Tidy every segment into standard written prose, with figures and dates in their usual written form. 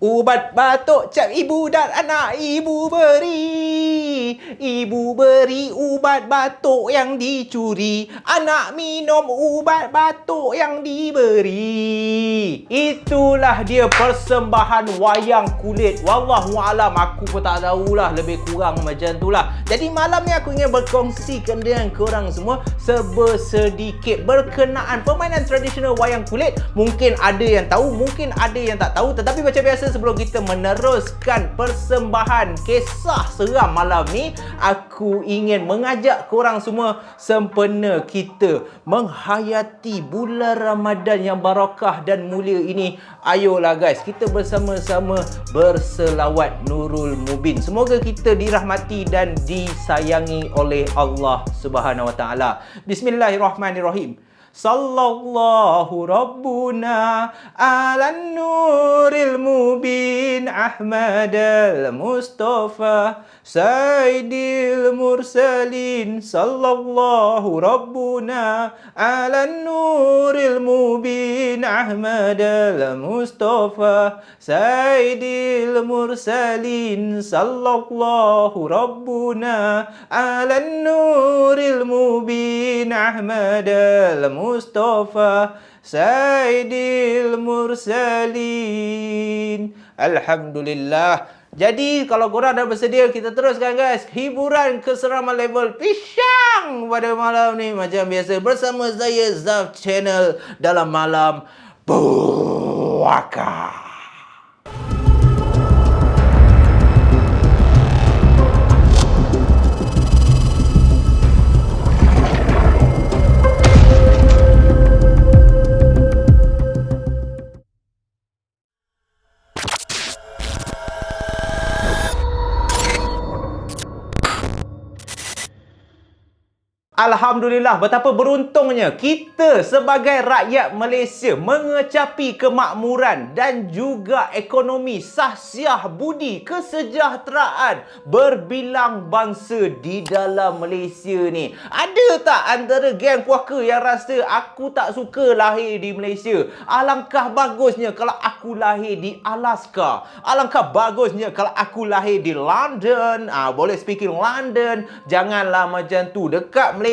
Ubat batuk cap ibu dan anak ibu beri. Ibu beri ubat batuk yang dicuri. Anak minum ubat batuk yang diberi. Itulah dia persembahan wayang kulit. Wallahualam, aku pun tak tahulah, lebih kurang macam itulah. Jadi malam ni aku ingin berkongsikan dengan korang semua sedikit berkenaan permainan tradisional wayang kulit. Mungkin ada yang tahu, mungkin ada yang tak tahu. Tetapi macam biasa, sebelum kita meneruskan persembahan kisah seram malam ni, aku ingin mengajak korang semua sempena kita menghayati bulan Ramadan yang barakah dan mulia ini. Ayolah guys, kita bersama-sama berselawat Nurul Mubin. Semoga kita dirahmati dan disayangi oleh Allah Subhanahu Wa Taala. Bismillahirrahmanirrahim. Sallallahu Rabbuna ala nuril mubin Ahmad al-Mustafa Sayyidil Mursalin. Sallallahu Rabbuna ala nuril mubin Ahmad al-Mustafa Sayyidil Mursalin. Sallallahu Rabbuna ala nuril mubin Ahmad al-Mustafa Sayyidil Mursalin. Alhamdulillah. Jadi kalau korang dah bersedia, kita teruskan guys hiburan keseraman level pisang pada malam ni. Macam biasa bersama saya Zaf Channel dalam malam puaka. Alhamdulillah, betapa beruntungnya kita sebagai rakyat Malaysia mengecapi kemakmuran dan juga ekonomi sahsiah budi kesejahteraan berbilang bangsa di dalam Malaysia ni. Ada tak antara geng puaka yang rasa aku tak suka lahir di Malaysia? Alangkah bagusnya kalau aku lahir di Alaska. Alangkah bagusnya kalau aku lahir di London. Boleh speaking London. Janganlah macam tu. Dekat Malaysia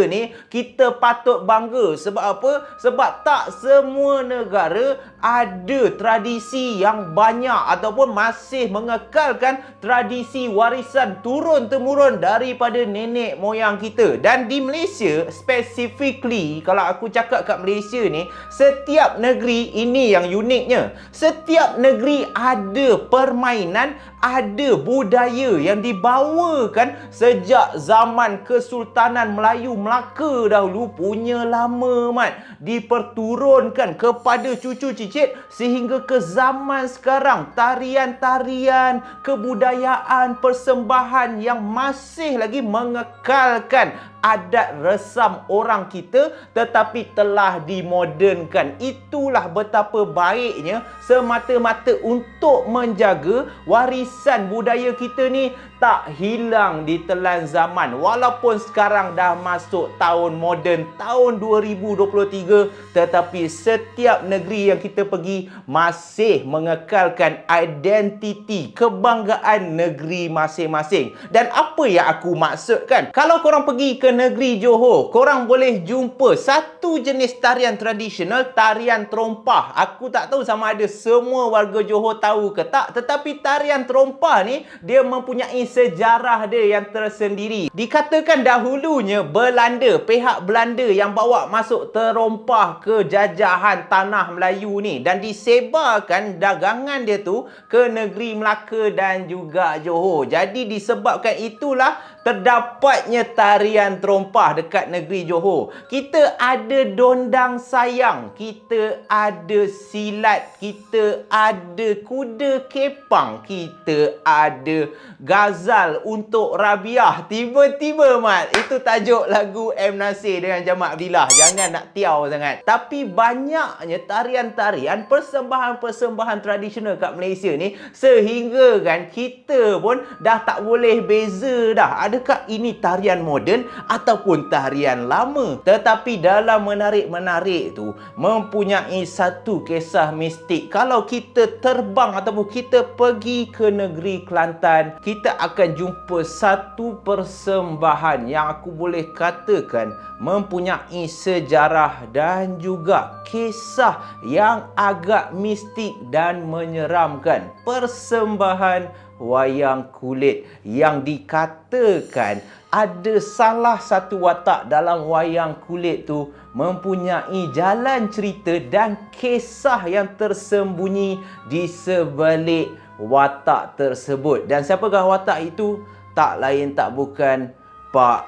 ni kita patut bangga. Sebab apa? Sebab tak semua negara ada tradisi yang banyak ataupun masih mengekalkan tradisi warisan turun-temurun daripada nenek moyang kita. Dan di Malaysia specifically, kalau aku cakap kat Malaysia ni, setiap negeri ini yang uniknya. Setiap negeri ada permainan, ada budaya yang dibawakan sejak zaman Kesultanan Melayu Melaka dahulu, punya lama mat, diperturunkan kepada cucu cicit sehingga ke zaman sekarang. Tarian-tarian, kebudayaan, persembahan yang masih lagi mengekalkan adat resam orang kita tetapi telah dimodernkan. Itulah betapa baiknya semata-mata untuk menjaga warisan budaya kita ni tak hilang di telan zaman. Walaupun sekarang dah masuk tahun moden, tahun 2023, tetapi setiap negeri yang kita pergi masih mengekalkan identiti kebanggaan negeri masing-masing. Dan apa yang aku maksudkan? Kalau korang pergi ke negeri Johor, korang boleh jumpa satu jenis tarian tradisional, tarian terompah. Aku tak tahu sama ada semua warga Johor tahu ke tak, tetapi tarian terompah ni dia mempunyai sejarah dia yang tersendiri. Dikatakan dahulunya Belanda, pihak Belanda yang bawa masuk terompah ke jajahan tanah Melayu ni dan disebarkan dagangan dia tu ke negeri Melaka dan juga Johor. Jadi disebabkan itulah terdapatnya tarian terompah dekat negeri Johor. Kita ada dondang sayang, kita ada silat, kita ada kuda kepang, kita ada gazal untuk Rabiah. Tiba-tiba mat, itu tajuk lagu M. Nasir dengan Jamal Abdillah. Jangan nak tiaw sangat. Tapi banyaknya tarian-tarian, persembahan-persembahan tradisional kat Malaysia ni, sehingga kan kita pun dah tak boleh beza dah. Ada adakah ini tarian moden ataupun tarian lama? Tetapi dalam menarik-menarik tu mempunyai satu kisah mistik. Kalau kita terbang ataupun kita pergi ke negeri Kelantan, kita akan jumpa satu persembahan yang aku boleh katakan mempunyai sejarah dan juga kisah yang agak mistik dan menyeramkan. Persembahan wayang kulit yang dikatakan ada salah satu watak dalam wayang kulit tu mempunyai jalan cerita dan kisah yang tersembunyi di sebalik watak tersebut. Dan siapakah watak itu? Tak lain tak bukan Pak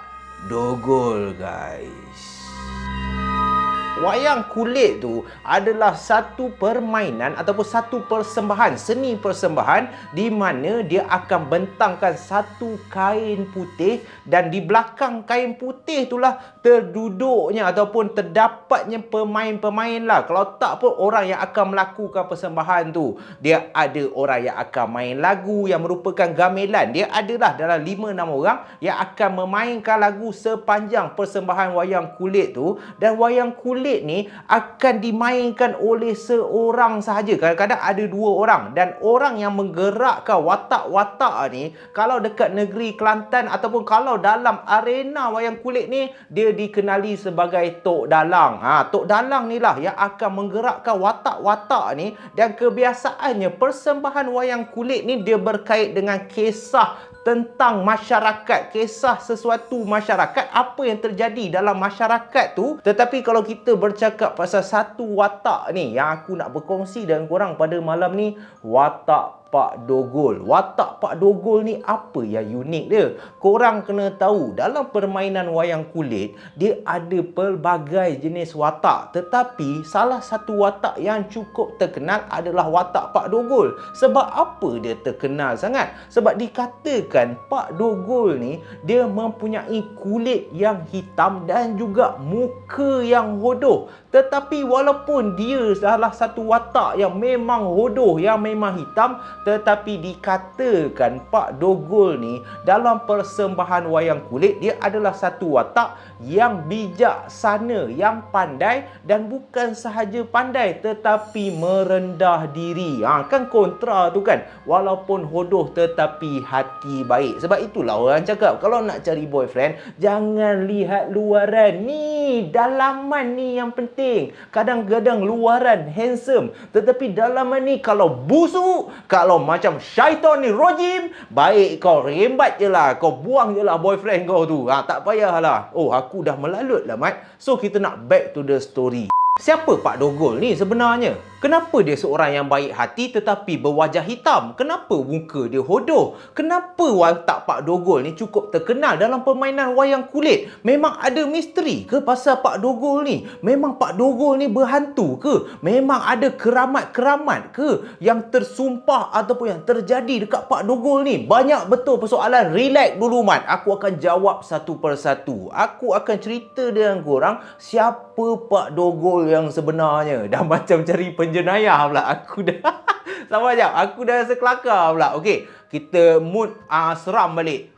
Dogol, guys. Wayang kulit tu adalah satu permainan ataupun satu persembahan, seni persembahan di mana dia akan bentangkan satu kain putih dan di belakang kain putih itulah terduduknya ataupun terdapatnya pemain-pemain lah. Kalau tak pun orang yang akan melakukan persembahan tu. Dia ada orang yang akan main lagu yang merupakan gamelan. Dia adalah dalam 5-6 orang yang akan memainkan lagu sepanjang persembahan wayang kulit tu. Dan wayang kulit ni akan dimainkan oleh seorang sahaja. Kadang-kadang ada 2 orang. Dan orang yang menggerakkan watak-watak ni, kalau dekat negeri Kelantan ataupun kalau dalam arena wayang kulit ni, dia dikenali sebagai Tok Dalang. Tok Dalang ni lah yang akan menggerakkan watak-watak ni. Dan kebiasaannya persembahan wayang kulit ni dia berkait dengan kisah tentang masyarakat, kisah sesuatu masyarakat, apa yang terjadi dalam masyarakat tu. Tetapi kalau kita bercakap pasal satu watak ni yang aku nak berkongsi dengan korang pada malam ni, watak Pak Dogol. Watak Pak Dogol ni apa yang unik dia? Korang kena tahu, dalam permainan wayang kulit, dia ada pelbagai jenis watak. Tetapi salah satu watak yang cukup terkenal adalah watak Pak Dogol. Sebab apa dia terkenal sangat? Sebab dikatakan Pak Dogol ni, dia mempunyai kulit yang hitam dan juga muka yang hodoh. Tetapi walaupun dia salah satu watak yang memang hodoh, yang memang hitam, tetapi dikatakan Pak Dogol ni dalam persembahan wayang kulit, dia adalah satu watak yang bijaksana, yang pandai, dan bukan sahaja pandai tetapi merendah diri. Kan kontra tu kan, walaupun hodoh tetapi hati baik. Sebab itulah orang cakap, kalau nak cari boyfriend, jangan lihat luaran ni, dalaman ni yang penting. Kadang-kadang luaran handsome, tetapi dalaman ni kalau busuk, kalau macam syaitan ni rojim, baik kau rembat je lah, kau buang je lah boyfriend kau tu. Tak payahlah. Oh, aku dah melalut lah, Mat. So, kita nak back to the story. Siapa Pak Dogol ni sebenarnya? Kenapa dia seorang yang baik hati tetapi berwajah hitam? Kenapa muka dia hodoh? Kenapa watak Pak Dogol ni cukup terkenal dalam permainan wayang kulit? Memang ada misteri ke pasal Pak Dogol ni? Memang Pak Dogol ni berhantu ke? Memang ada keramat-keramat ke yang tersumpah ataupun yang terjadi dekat Pak Dogol ni? Banyak betul persoalan. Relax dulu, Mat. Aku akan jawab satu persatu. Aku akan cerita dengan korang siapa Pak Dogol yang sebenarnya. Dah macam cari penjenayah pula. Aku dah sabar jap, aku dah rasa kelakar pula. Okey, kita mood seram balik.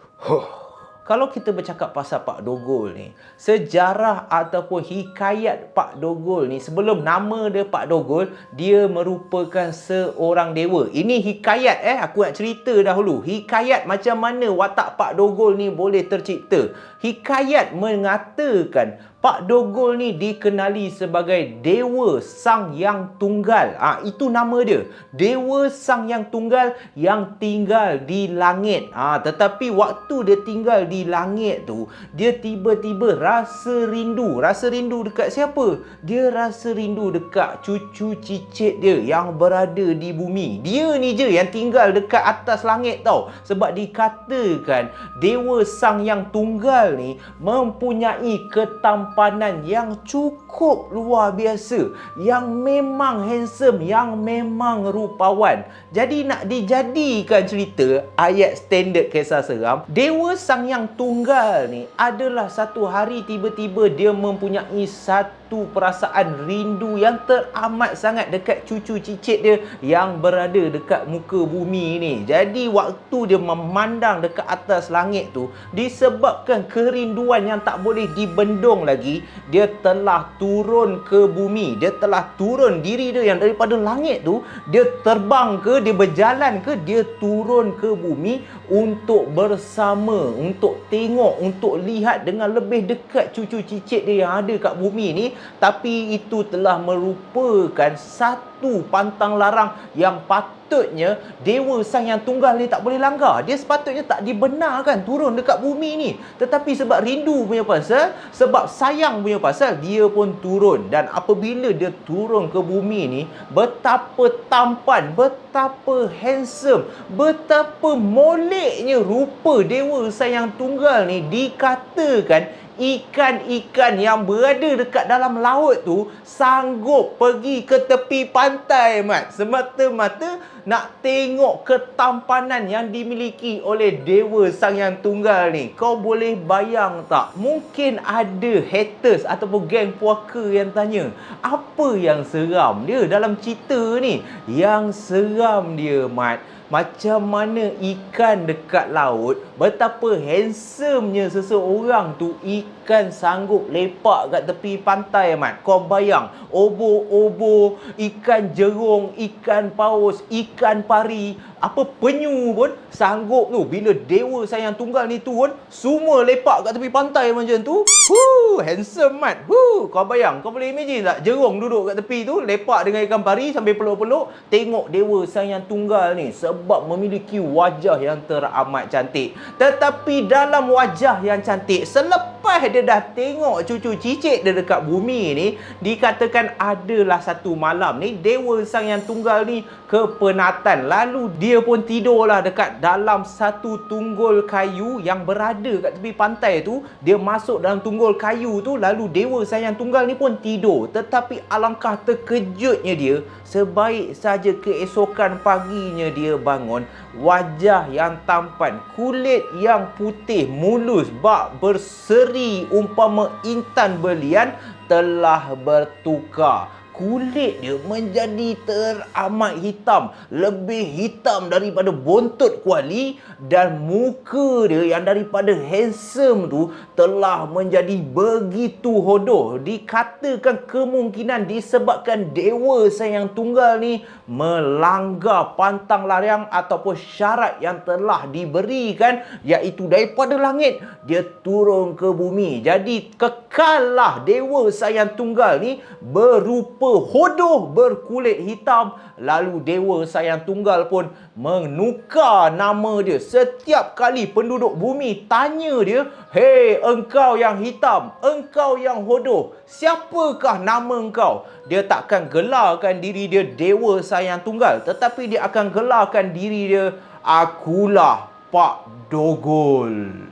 Kalau kita bercakap pasal Pak Dogol ni, sejarah ataupun hikayat Pak Dogol ni, sebelum nama dia Pak Dogol, dia merupakan seorang dewa. Ini hikayat aku nak cerita dahulu. Hikayat macam mana watak Pak Dogol ni boleh tercipta. Hikayat mengatakan Pak Dogol ni dikenali sebagai Dewa Sang Yang Tunggal. Itu nama dia. Dewa Sang Yang Tunggal yang tinggal di langit. Tetapi waktu dia tinggal di langit tu, dia tiba-tiba rasa rindu. Rasa rindu dekat siapa? Dia rasa rindu dekat cucu cicit dia yang berada di bumi. Dia ni je yang tinggal dekat atas langit tau. Sebab dikatakan Dewa Sang Yang Tunggal ni mempunyai ketampanan yang cukup luar biasa, yang memang handsome, yang memang rupawan. Jadi nak dijadikan cerita ayat standard kisah seram, Dewa Sang Yang Yang Tunggal ni adalah satu hari tiba-tiba dia mempunyai satu perasaan rindu yang teramat sangat dekat cucu cicit dia yang berada dekat muka bumi ni. Jadi waktu dia memandang dekat atas langit tu, disebabkan kerinduan yang tak boleh dibendung lagi, dia telah turun ke bumi. Dia telah turun diri dia yang daripada langit tu, dia terbang ke, dia berjalan ke, dia turun ke bumi untuk bersama, untuk tengok, untuk lihat dengan lebih dekat cucu cicit dia yang ada kat bumi ni. Tapi itu telah merupakan satu pantang larang yang patutnya Dewa Sang Yang Tunggal ni tak boleh langgar. Dia sepatutnya tak dibenarkan turun dekat bumi ni. Tetapi sebab rindu punya pasal, sebab sayang punya pasal, dia pun turun. Dan apabila dia turun ke bumi ni, betapa tampan, betapa handsome, betapa moleknya rupa Dewa Sang Yang Tunggal ni. Dikatakan ikan-ikan yang berada dekat dalam laut tu sanggup pergi ke tepi pantai, Mat, semata-mata nak tengok ketampanan yang dimiliki oleh Dewa Sang Yang Tunggal ni. Kau boleh bayang tak? Mungkin ada haters ataupun geng puaka yang tanya, apa yang seram dia dalam cerita ni? Yang seram dia, Mat, macam mana ikan dekat laut, betapa handsomenya seseorang tu, ikan sanggup lepak kat tepi pantai, Mat. Kau bayang, obo-obo, ikan jerung, ikan paus, ikan pari, apa penyu pun sanggup tu. Bila Dewa Sang Yang Tunggal ni turun, semua lepak kat tepi pantai macam tu. Handsome, Mat. Kau bayang, kau boleh imagine tak jerung duduk kat tepi tu, lepak dengan ikan pari sambil peluk-peluk, tengok Dewa Sang Yang Tunggal ni, sebab memiliki wajah yang teramat cantik. Tetapi dalam wajah yang cantik, selepas dia dah tengok cucu cicit dia dekat bumi ni, dikatakan adalah satu malam ni Dewa Sang Yang Tunggal ni kepenatan. Lalu dia pun tidurlah dekat dalam satu tunggul kayu yang berada kat tepi pantai tu. Dia masuk dalam tunggul kayu tu, lalu Dewa Sang Yang Tunggal ni pun tidur. Tetapi alangkah terkejutnya dia, sebaik saja keesokan paginya dia bangun, wajah yang tampan, kulit yang putih mulus, bak berseri umpama intan berlian, telah bertukar. Kulit dia menjadi teramat hitam, lebih hitam daripada bontot kuali, dan muka dia yang daripada handsome tu telah menjadi begitu hodoh. Dikatakan kemungkinan disebabkan Dewa Sang Yang Tunggal ni melanggar pantang larang ataupun syarat yang telah diberikan, iaitu daripada langit dia turun ke bumi. Jadi kekallah Dewa Sang Yang Tunggal ni berupa hodoh berkulit hitam. Lalu Dewa Sang Yang Tunggal pun menukar nama dia. Setiap kali penduduk bumi tanya dia, "Hei, engkau yang hitam, engkau yang hodoh, siapakah nama engkau?" Dia takkan gelarkan diri dia Dewa Sang Yang Tunggal, tetapi dia akan gelarkan diri dia, "Akulah Pak Dogol."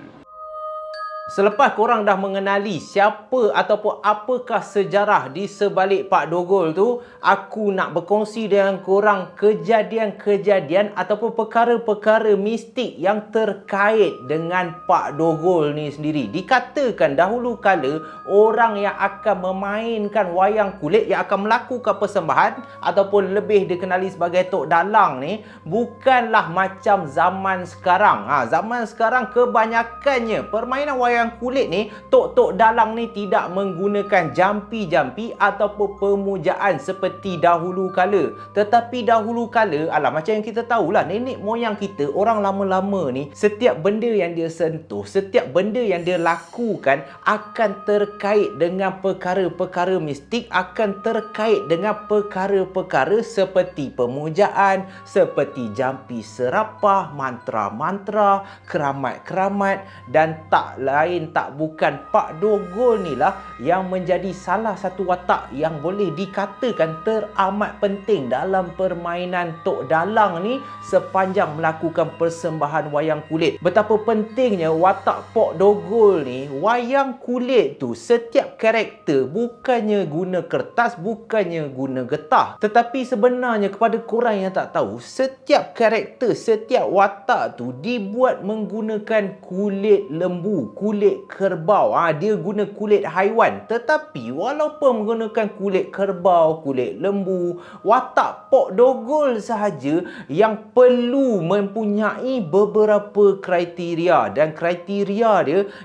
Selepas korang dah mengenali siapa ataupun apakah sejarah di sebalik Pak Dogol tu, aku nak berkongsi dengan korang kejadian-kejadian ataupun perkara-perkara mistik yang terkait dengan Pak Dogol ni sendiri. Dikatakan dahulu kala orang yang akan memainkan wayang kulit, yang akan melakukan persembahan ataupun lebih dikenali sebagai Tok Dalang ni, bukanlah macam zaman sekarang. Zaman sekarang kebanyakannya permainan wayang kulit ni, tok-tok dalang ni tidak menggunakan jampi-jampi ataupun pemujaan seperti dahulu kala. Tetapi dahulu kala, macam yang kita tahulah, nenek moyang kita, orang lama-lama ni, setiap benda yang dia sentuh, setiap benda yang dia lakukan akan terkait dengan perkara-perkara mistik, akan terkait dengan perkara-perkara seperti pemujaan, seperti jampi serapah, mantra-mantra, keramat-keramat, dan tak lain lain tak bukan Pak Dogol ni lah yang menjadi salah satu watak yang boleh dikatakan teramat penting dalam permainan Tok Dalang ni sepanjang melakukan persembahan wayang kulit. Betapa pentingnya watak Pak Dogol ni, wayang kulit tu setiap karakter bukannya guna kertas, bukannya guna getah, tetapi sebenarnya kepada korang yang tak tahu, setiap karakter, setiap watak tu dibuat menggunakan kulit lembu, kulit kerbau. Dia guna kulit haiwan. Tetapi walaupun menggunakan kulit kerbau, kulit lembu, watak Pak Dogol sahaja yang perlu mempunyai beberapa kriteria, dan kriteria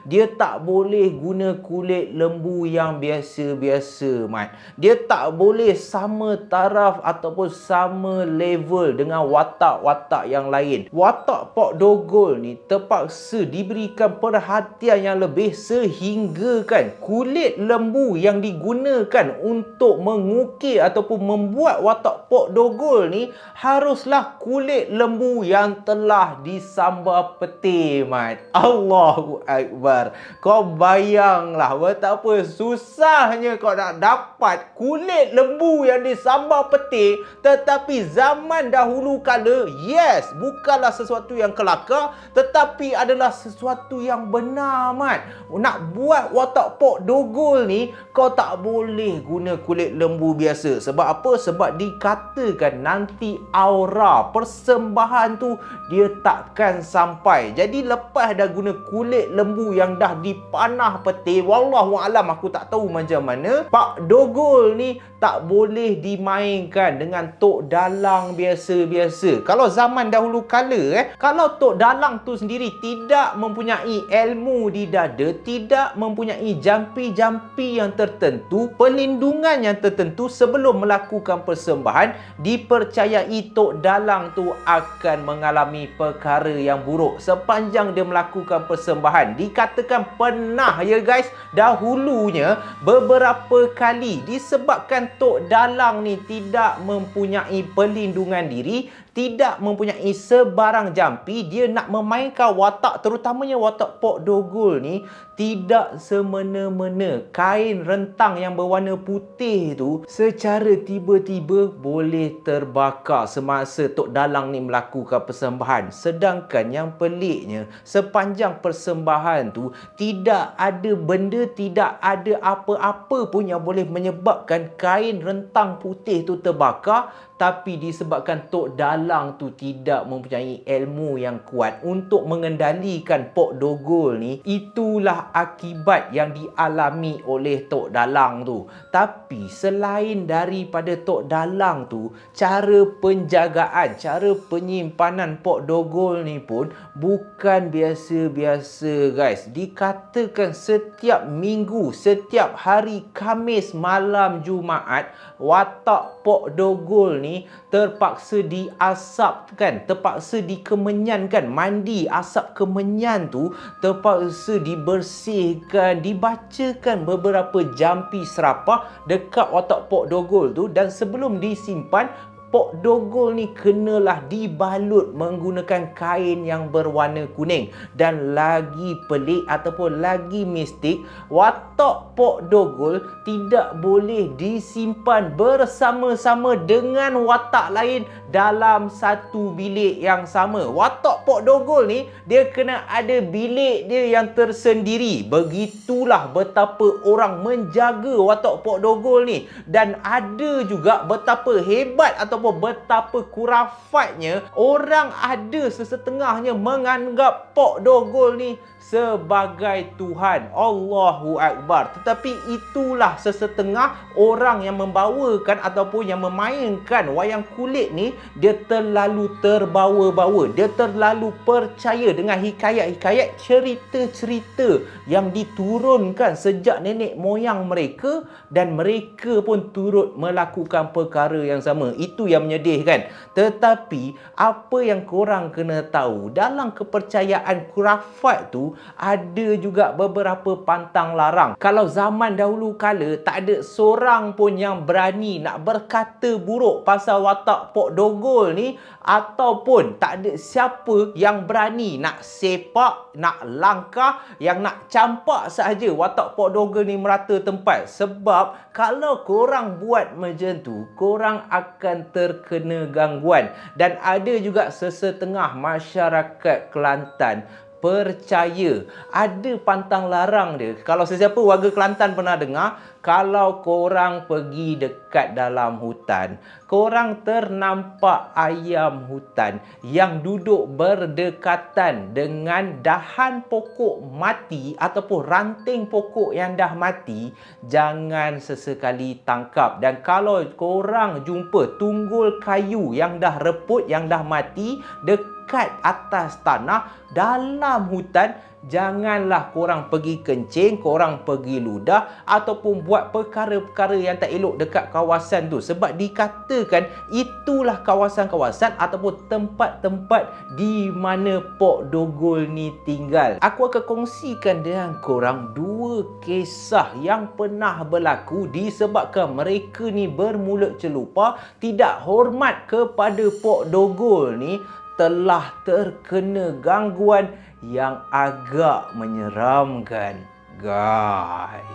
dia tak boleh guna kulit lembu yang biasa-biasa, mat. Dia tak boleh sama taraf ataupun sama level dengan watak-watak yang lain. Watak Pak Dogol ni terpaksa diberikan perhatian yang lebih sehingga kan kulit lembu yang digunakan untuk mengukir ataupun membuat watak Pak Dogol ni haruslah kulit lembu yang telah disambar peti, mat. Allahu Akbar. Kau bayanglah betapa susahnya kau nak dapat kulit lembu yang disambar peti, tetapi zaman dahulu kala, yes, bukanlah sesuatu yang kelakar, tetapi adalah sesuatu yang benar, mat. Nak buat watak Pak Dogol ni, kau tak boleh guna kulit lembu biasa. Sebab apa? Sebab dikatakan nanti aura persembahan tu dia takkan sampai. Jadi lepas dah guna kulit lembu yang dah dipanah peti, wallahualam aku tak tahu macam mana, Pak Dogol ni tak boleh dimainkan dengan Tok Dalang biasa-biasa. Kalau zaman dahulu kala, kalau Tok Dalang tu sendiri tidak mempunyai ilmu di dada, tidak mempunyai jampi-jampi yang tertentu, perlindungan yang tertentu sebelum melakukan persembahan, dipercayai Tok Dalang tu akan mengalami perkara yang buruk sepanjang dia melakukan persembahan. Dikatakan pernah ya guys, dahulunya beberapa kali disebabkan Tok Dalang ni tidak mempunyai perlindungan diri, tidak mempunyai sebarang jampi, dia nak memainkan watak, terutamanya watak Pak Dogol ni, tidak semena-mena. Kain rentang yang berwarna putih tu secara tiba-tiba boleh terbakar semasa Tok Dalang ni melakukan persembahan. Sedangkan yang peliknya, sepanjang persembahan tu tidak ada benda, tidak ada apa-apa pun yang boleh menyebabkan kain rentang putih tu terbakar. Tapi disebabkan Tok Dalang tu tidak mempunyai ilmu yang kuat untuk mengendalikan Pak Dogol ni, itulah akibat yang dialami oleh Tok Dalang tu. Tapi selain daripada Tok Dalang tu, cara penjagaan, cara penyimpanan Pak Dogol ni pun bukan biasa-biasa guys. Dikatakan setiap minggu, setiap hari Khamis malam Jumaat, watak Pak Dogol ni terpaksa diasapkan, terpaksa dikemenyankan. Mandi asap kemenyan tu terpaksa dibersihkan, dibacakan beberapa jampi serapah dekat watak Pak Dogol tu, dan sebelum disimpan, Pak Dogol ni kenalah dibalut menggunakan kain yang berwarna kuning. Dan lagi pelik ataupun lagi mistik, watak Pak Dogol tidak boleh disimpan bersama-sama dengan watak lain dalam satu bilik yang sama. Watak Pak Dogol ni dia kena ada bilik dia yang tersendiri. Begitulah betapa orang menjaga watak Pak Dogol ni. Dan ada juga betapa hebat ataupun betapa kurafatnya orang ada sesetengahnya menganggap Pak Dogol ni sebagai Tuhan. Allahu Akbar. Tetapi itulah sesetengah orang yang membawakan ataupun yang memainkan wayang kulit ni, dia terlalu terbawa-bawa, dia terlalu percaya dengan hikayat-hikayat, cerita-cerita yang diturunkan sejak nenek moyang mereka, dan mereka pun turut melakukan perkara yang sama. Itu Itu yang menyedihkan. Tetapi apa yang korang kena tahu, dalam kepercayaan khurafat tu ada juga beberapa pantang larang. Kalau zaman dahulu kala tak ada seorang pun yang berani nak berkata buruk pasal watak Pok Dogol ni, ataupun tak ada siapa yang berani nak sepak, nak langkah, yang nak campak sahaja watak Pok Dogol ni merata tempat. Sebab kalau korang buat macam tu, korang akan terkena gangguan. Dan ada juga sesetengah masyarakat Kelantan percaya ada pantang larang dia. Kalau sesiapa warga Kelantan pernah dengar, kalau korang pergi dekat dalam hutan, korang ternampak ayam hutan yang duduk berdekatan dengan dahan pokok mati ataupun ranting pokok yang dah mati, jangan sesekali tangkap. Dan kalau korang jumpa tunggul kayu yang dah reput, yang dah mati dekat atas tanah dalam hutan, janganlah korang pergi kencing, korang pergi ludah ataupun buat perkara-perkara yang tak elok dekat kawasan tu. Sebab dikatakan itulah kawasan-kawasan ataupun tempat-tempat di mana Pok Dogol ni tinggal. Aku akan kongsikan dengan korang dua kisah yang pernah berlaku disebabkan mereka ni bermulut celupa, tidak hormat kepada Pok Dogol ni, telah terkena gangguan yang agak menyeramkan, guys.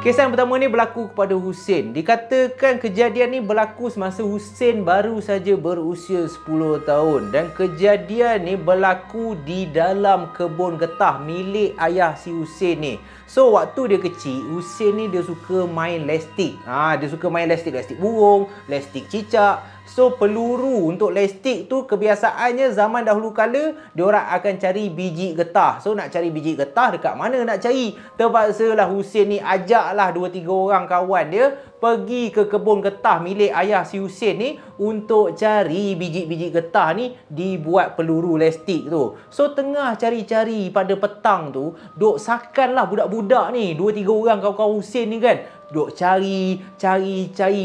Kisah yang pertama ni berlaku kepada Husin. Dikatakan kejadian ni berlaku semasa Husin baru saja berusia 10 tahun. Dan kejadian ni berlaku di dalam kebun getah milik ayah si Husin ni. So, waktu dia kecil, Husin ni dia suka main lestik. Dia suka main lestik burung, lestik cicak. So, peluru untuk lestik tu kebiasaannya zaman dahulu kala diorang akan cari biji getah. So, nak cari biji getah dekat mana nak cari? Terpaksalah Husin ni ajaklah 2-3 orang kawan dia pergi ke kebun getah milik ayah si Husin ni untuk cari biji-biji getah ni dibuat peluru lestik tu. So, tengah cari-cari pada petang tu, duk sakanlah budak-budak ni, 2-3 orang kawan-kawan Husin ni kan, duk cari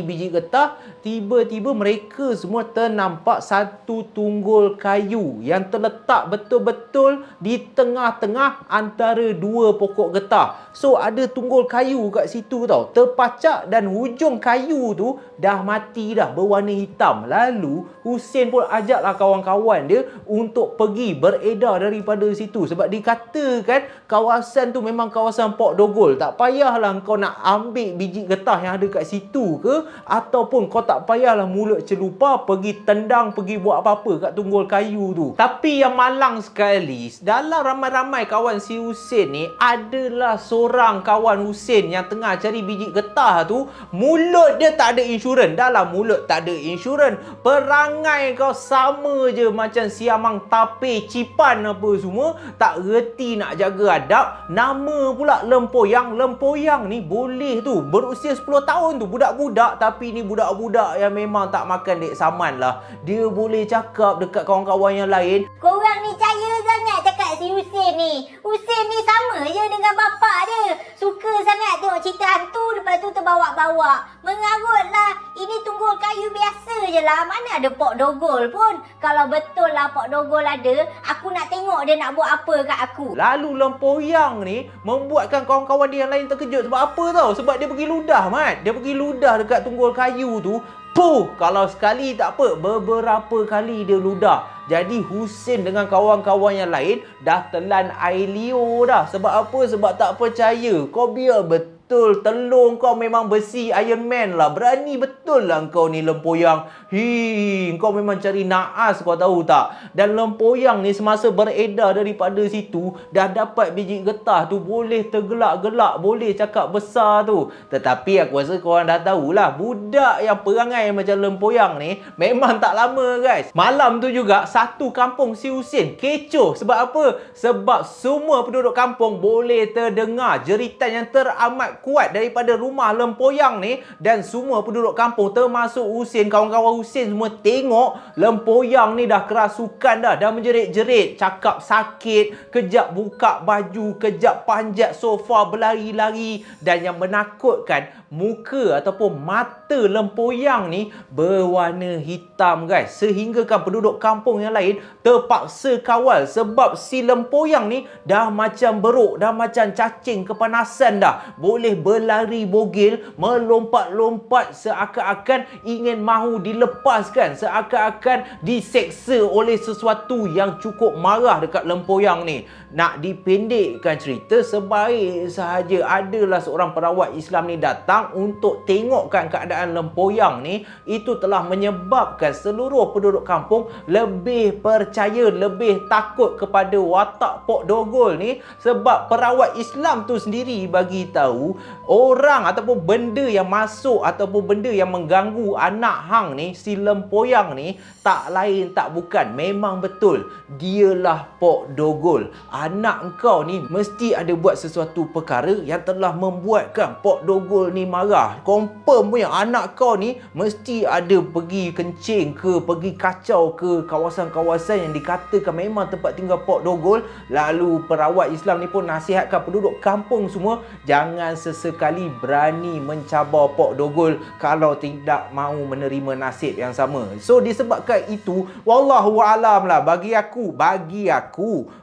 biji getah. Tiba-tiba mereka semua ternampak satu tunggul kayu yang terletak betul-betul di tengah-tengah antara dua pokok getah. So, ada tunggul kayu kat situ tau, terpacak, dan hujung kayu tu dah mati dah, berwarna hitam. Lalu Husin pun ajaklah kawan-kawan dia untuk pergi beredar daripada situ. Sebab dikatakan kawasan tu memang kawasan Pok Dogol. Tak payahlah kau nak ambil biji getah yang ada kat situ ke, ataupun kau tak payahlah mulut celupa pergi tendang, pergi buat apa-apa kat tunggul kayu tu. Tapi yang malang sekali, dalam ramai-ramai kawan si Husin ni, adalah seorang kawan Husin yang tengah cari biji getah tu, mulut dia tak ada insurans. Dalam mulut tak ada insurans, perangai kau sama je macam siamang tape cipan apa semua, tak reti nak jaga adab. Nama pula lempoyang. Lempoyang ni boleh tu berusia 10 tahun tu, budak-budak, tapi ni budak-budak yang memang tak makan dek saman lah. Dia boleh cakap dekat kawan-kawan yang lain, korang ni caya sangat cakap si Husin ni. Husin ni sama je dengan bapak dia, suka sangat tengok cerita hantu, lepas tu terbawa-bawa. Mengarutlah, ini tunggul kayu biasa je lah, mana ada Pok Dogol pun. Kalau betul lah Pok Dogol ada, aku nak tengok dia nak buat apa kat aku. Lalu lempoyang ni membuatkan kawan-kawan dia yang lain terkejut. Sebab apa tau? Sebab dia pergi ludah, Mat. Dia pergi ludah dekat tunggul kayu tu. Puh! Kalau sekali tak apa, beberapa kali dia ludah. Jadi Husin dengan kawan-kawan yang lain dah telan air liur dah. Sebab apa? Sebab tak percaya. Kau biar betul telur kau memang besi Iron Man lah. Berani betul lah kau ni lempoyang. Kau memang cari naas, kau tahu tak? Dan lempoyang ni semasa beredar daripada situ, dah dapat biji getah tu, boleh tergelak-gelak, boleh cakap besar tu. Tetapi aku rasa korang dah tahulah, budak yang perangai macam lempoyang ni memang tak lama, guys. Malam tu juga satu kampung si Husin kecoh. Sebab apa? Sebab semua penduduk kampung boleh terdengar jeritan yang teramat sangat kuat daripada rumah lempoyang ni, dan semua penduduk kampung termasuk Husin, kawan-kawan Husin semua tengok lempoyang ni dah kerasukan dah menjerit-jerit, cakap sakit, kejap buka baju, kejap panjat sofa berlari-lari, dan yang menakutkan muka ataupun mata lempoyang ni berwarna hitam guys, sehinggakan penduduk kampung yang lain terpaksa kawal sebab si lempoyang ni dah macam beruk, dah macam cacing kepanasan dah, boleh berlari bogil, melompat-lompat seakan-akan ingin mahu dilepaskan, seakan-akan diseksa oleh sesuatu yang cukup marah dekat lempoyang ni. Nak dipendekkan cerita, sebaik sahaja adalah seorang perawat Islam ni datang untuk tengokkan keadaan lempoyang ni, itu telah menyebabkan seluruh penduduk kampung lebih percaya, lebih takut kepada watak Pok Dogol ni, sebab perawat Islam tu sendiri bagi tahu orang ataupun benda yang masuk ataupun benda yang mengganggu anak hang ni, si lempoyang ni, tak lain tak bukan, memang betul dialah Pok Dogol. Anak engkau ni mesti ada buat sesuatu perkara yang telah membuatkan Pok Dogol ni marah. Confirm punya anak kau ni mesti ada pergi kencing ke, pergi kacau ke kawasan-kawasan yang dikatakan memang tempat tinggal Pok Dogol. Lalu perawat Islam ni pun nasihatkan penduduk kampung semua jangan sesekali berani mencabar Pok Dogol kalau tidak mahu menerima nasib yang sama. So disebabkan itu, wallahu alam lah, bagi aku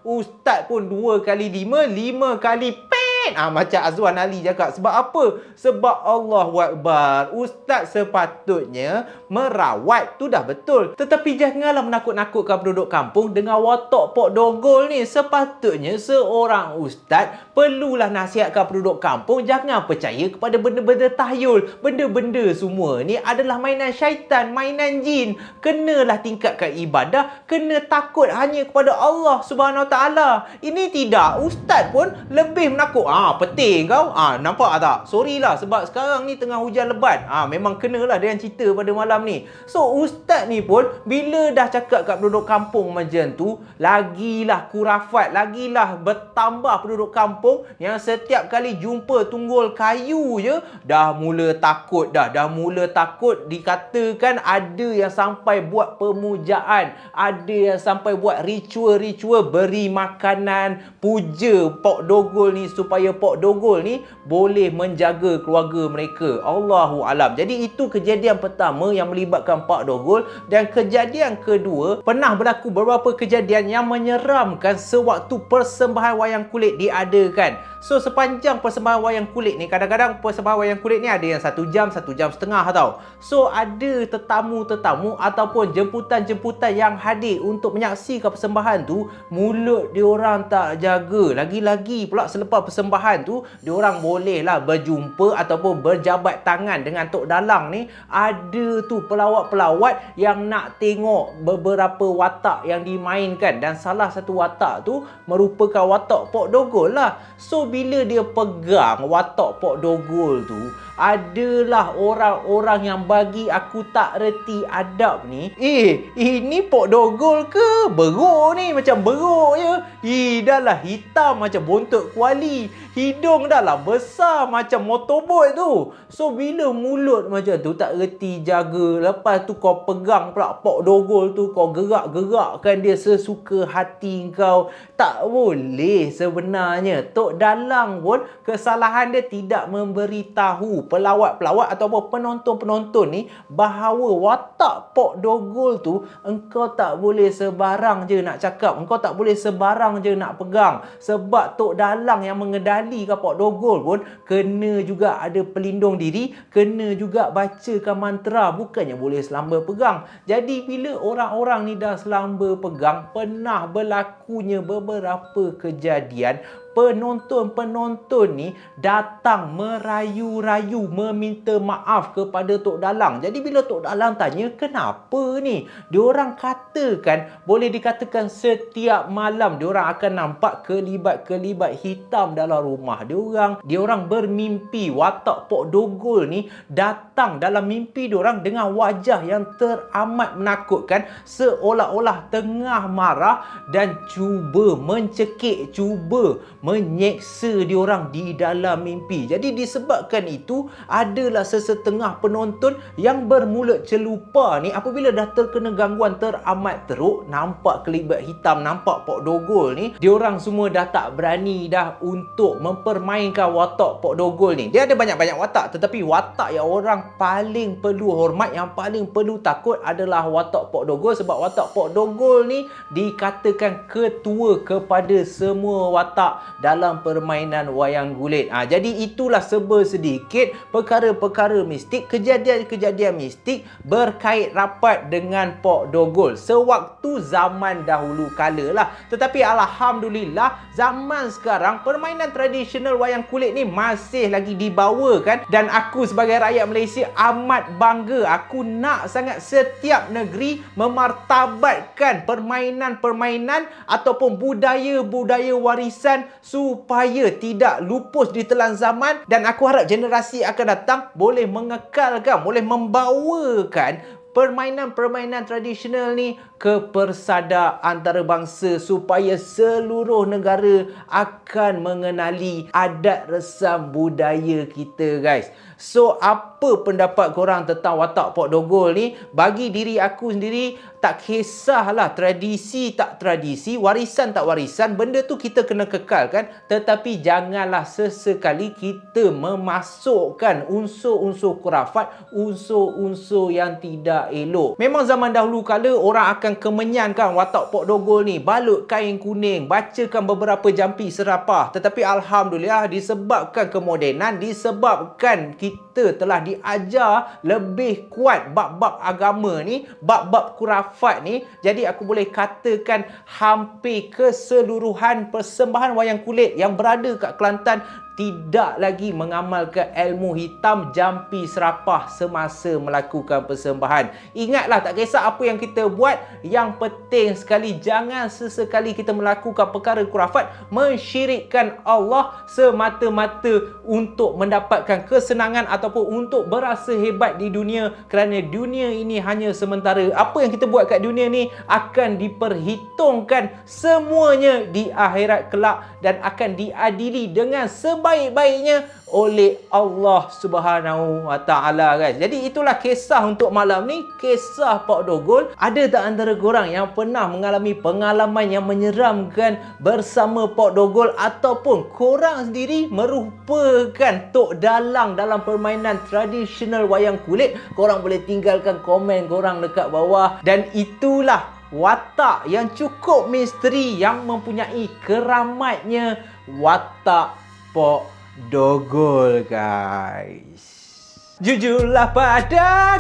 ustaz pun 2 kali 5, 5 kali pen. Macam Azwan Ali cakap. Sebab apa? Sebab Allahu Akbar, ustaz sepatutnya merawat, tu dah betul. Tetapi janganlah menakut-nakutkan penduduk kampung dengan watak Pok Dogol ni. Sepatutnya seorang ustaz perlulah nasihatkan penduduk kampung jangan percaya kepada benda-benda tahyul. Benda-benda semua ni adalah mainan syaitan, mainan jin. Kenalah tingkatkan ibadah, kena takut hanya kepada Allah Subhanahu Wa Taala. Ini tidak, ustaz pun lebih menakut. Peting kau. Nampak tak? Sorry lah sebab sekarang ni tengah hujan lebat. Memang kenalah dengan cerita pada malam ni. So ustaz ni pun bila dah cakap kat penduduk kampung macam tu, lagilah kurafat, lagilah bertambah penduduk kampung yang setiap kali jumpa tunggul kayu je dah mula takut dah mula takut. Dikatakan ada yang sampai buat pemujaan, ada yang sampai buat ritual-ritual beri makanan, puja Pok Dogol ni supaya Pok Dogol ni boleh menjaga keluarga mereka. Allahu alam. Jadi itu kejadian pertama yang melibatkan Pok Dogol. Dan kejadian kedua, pernah berlaku beberapa kejadian yang menyeramkan sewaktu persembahan wayang kulit diadakan. So sepanjang persembahan wayang kulit ni, kadang-kadang persembahan wayang kulit ni ada yang 1 jam, 1 jam setengah tau. So ada tetamu-tetamu ataupun jemputan-jemputan yang hadir untuk menyaksikan persembahan tu, mulut diorang tak jaga. Lagi-lagi pula selepas persembahan tu, diorang bolehlah berjumpa ataupun berjabat tangan dengan Tok Dalang ni. Ada tu pelawat-pelawat yang nak tengok beberapa watak yang dimainkan, dan salah satu watak tu merupakan watak Pok Dogol lah. So bila dia pegang watak Pok Dogol tu, adalah orang-orang yang bagi aku tak reti adab ni. Ini Pok Dogol ke? Beruk ni, macam beruk je. Dah lah hitam macam buntut kuali. Hidung dah lah besar macam motorbot tu. So bila mulut macam tu tak reti jaga, lepas tu kau pegang pula Pok Dogol tu, kau gerak-gerakkan dia sesuka hati kau. Tak boleh sebenarnya. Tok Dalang pun kesalahan dia tidak memberitahu pelawat-pelawat ataupun penonton-penonton ni bahawa watak Pok Dogol tu engkau tak boleh sebarang je nak cakap, engkau tak boleh sebarang je nak pegang. Sebab Tok Dalang yang mengendalikan Pok Dogol pun kena juga ada pelindung diri, kena juga bacakan mantra, bukannya boleh selamba pegang. Jadi bila orang-orang ni dah selamba pegang, pernah berlakunya beberapa kejadian penonton-penonton ni datang merayu-rayu meminta maaf kepada Tok Dalang. Jadi bila Tok Dalang tanya kenapa ni, diorang katakan, boleh dikatakan setiap malam diorang akan nampak kelibat-kelibat hitam dalam rumah diorang. Diorang bermimpi watak Pok Dogol ni datang dalam mimpi diorang dengan wajah yang teramat menakutkan, seolah-olah tengah marah dan cuba mencekik, cuba menyeksa diorang di dalam mimpi. Jadi disebabkan itu, adalah sesetengah penonton yang bermulut celupa ni apabila dah terkena gangguan teramat teruk, nampak kelibat hitam, nampak Pok Dogol ni, diorang semua dah tak berani dah untuk mempermainkan watak Pok Dogol ni. Dia ada banyak-banyak watak, tetapi watak yang orang paling perlu hormat, yang paling perlu takut adalah watak Pok Dogol, sebab watak Pok Dogol ni dikatakan ketua kepada semua watak dalam permainan wayang kulit. Jadi itulah sedikit perkara-perkara mistik, kejadian-kejadian mistik berkait rapat dengan Pok Dogol sewaktu zaman dahulu kala lah. Tetapi alhamdulillah, zaman sekarang permainan tradisional wayang kulit ni masih lagi dibawakan, dan aku sebagai rakyat Malaysia amat bangga. Aku nak sangat setiap negeri memartabatkan permainan-permainan ataupun budaya-budaya warisan supaya tidak lupus ditelan zaman, dan aku harap generasi akan datang boleh mengekalkan, boleh membawakan permainan-permainan tradisional ni ke persada antarabangsa supaya seluruh negara akan mengenali adat resam budaya kita, guys. So, apa pendapat korang tentang watak Pok Dogol ni? Bagi diri aku sendiri, tak kisahlah tradisi tak tradisi, warisan tak warisan, benda tu kita kena kekalkan, tetapi janganlah sesekali kita memasukkan unsur-unsur khurafat, unsur-unsur yang tidak elok. Memang zaman dahulu kala orang akan kemenyankan watak Pok Dogol ni, balut kain kuning, bacakan beberapa jampi serapah. Tetapi alhamdulillah, disebabkan kemodenan, disebabkan kita telah diajar lebih kuat bab-bab agama ni, bab-bab khurafat ni, jadi aku boleh katakan hampir keseluruhan persembahan wayang kulit yang berada kat Kelantan tidak lagi mengamalkan ilmu hitam jampi serapah semasa melakukan persembahan. Ingatlah, tak kisah apa yang kita buat, yang penting sekali jangan sesekali kita melakukan perkara khurafat, mensyirikkan Allah semata-mata untuk mendapatkan kesenangan ataupun untuk berasa hebat di dunia, kerana dunia ini hanya sementara. Apa yang kita buat kat dunia ni akan diperhitungkan semuanya di akhirat kelak, dan akan diadili dengan sebaik-baiknya oleh Allah Subhanahu Wa Taala, guys. Jadi itulah kisah untuk malam ni, kisah Pok Dogol. Ada tak antara korang yang pernah mengalami pengalaman yang menyeramkan bersama Pok Dogol, ataupun korang sendiri merupakan tok dalang dalam permainan tradisional wayang kulit? Korang boleh tinggalkan komen korang dekat bawah. Dan itulah watak yang cukup misteri, yang mempunyai keramatnya, watak Pok Dogol, guys. Jujurlah pada